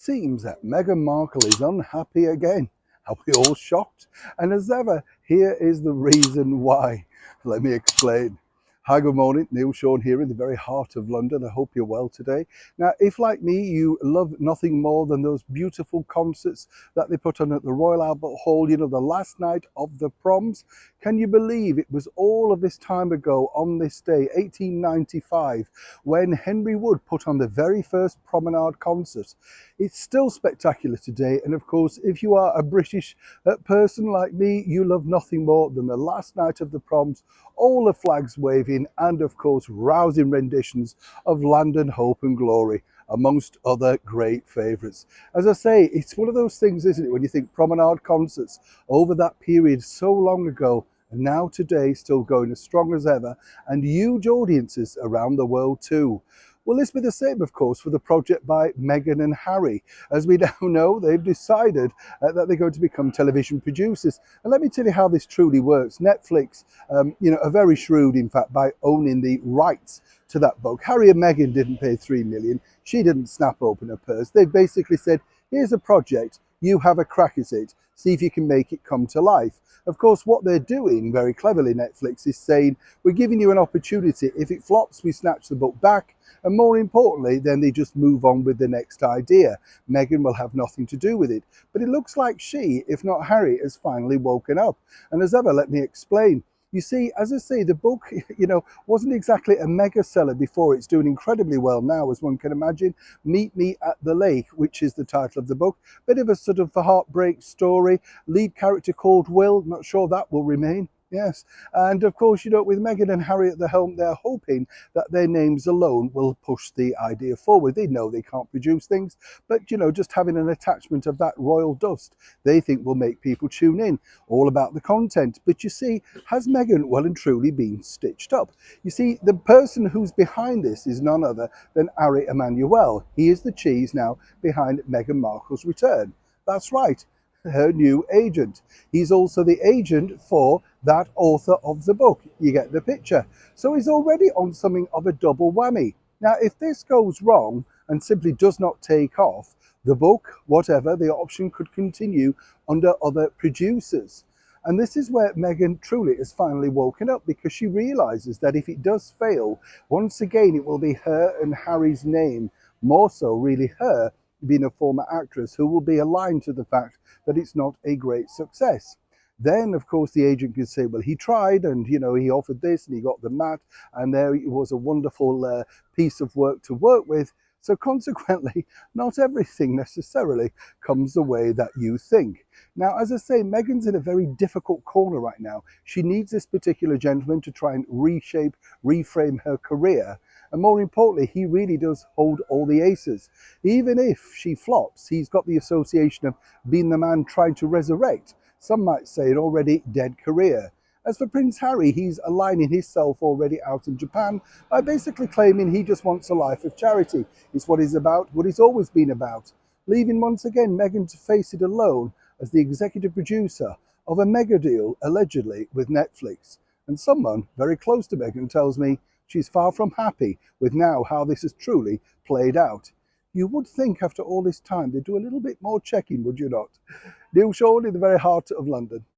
Seems that Meghan Markle is unhappy again. Are we all shocked? And as ever, here is the reason why. Let me explain. Hi, good morning. Neil Sean here in the very heart of London. I hope you're well today. Now, if like me, you love nothing more than those beautiful concerts that they put on at the Royal Albert Hall, you know, the last night of the proms, can you believe it was all of this time ago on this day, 1895, when Henry Wood put on the very first promenade concert? It's still spectacular today, and of course, if you are a British person like me, you love nothing more than the last night of the proms, all the flags waving, and of course rousing renditions of Land and Hope and Glory, amongst other great favourites. As I say, it's one of those things, isn't it, when you think promenade concerts over that period so long ago, and now today still going as strong as ever, and huge audiences around the world too. Will this be the same, of course, for the project by Meghan and Harry? As we now know, they've decided that they're going to become television producers. And let me tell you how this truly works. Netflix, are very shrewd, in fact, by owning the rights to that book. Harry and Meghan didn't pay $3 million. She didn't snap open her purse. They basically said, here's a project, you have a crack at it, see if you can make it come to life. Of course, what they're doing very cleverly, Netflix, is saying, we're giving you an opportunity. If it flops, we snatch the book back. And more importantly, then they just move on with the next idea. Meghan will have nothing to do with it. But it looks like she, if not Harry, has finally woken up. And as ever, let me explain. You see, as I say, the book, wasn't exactly a mega seller before. It's doing incredibly well now, as one can imagine. Meet Me at the Lake, which is the title of the book. Bit of a sort of a heartbreak story. Lead character called Will. Not sure that will remain. Yes, and of course, with Meghan and Harry at the helm, they're hoping that their names alone will push the idea forward. They know they can't produce things, but just having an attachment of that royal dust, they think will make people tune in. All about the content. But you see, has Meghan well and truly been stitched up? You see, the person who's behind this is none other than Harry Emmanuel. He is the cheese now behind Meghan Markle's return. That's right, her new agent. He's also the agent for that author of the book. You get the picture. So he's already on something of a double whammy. Now, if this goes wrong and simply does not take off, the book, whatever, the option could continue under other producers. And this is where Meghan truly has finally woken up, because she realizes that if it does fail, once again, it will be her and Harry's name, more so really her, being a former actress, who will be aligned to the fact that it's not a great success. Then, of course, the agent can say, well, he tried, and he offered this and he got the mat, and there it was a wonderful piece of work to work with. So consequently, not everything necessarily comes the way that you think. Now, as I say, Meghan's in a very difficult corner right now. She needs this particular gentleman to try and reshape, reframe her career. And more importantly, he really does hold all the aces. Even if she flops, he's got the association of being the man trying to resurrect, some might say, an already dead career. As for Prince Harry, he's aligning himself already out in Japan by basically claiming he just wants a life of charity. It's what he's about, what he's always been about. Leaving once again Meghan to face it alone as the executive producer of a mega deal, allegedly, with Netflix. And someone very close to Meghan tells me she's far from happy with now how this has truly played out. You would think after all this time they'd do a little bit more checking, would you not? Neil Sean in the very heart of London.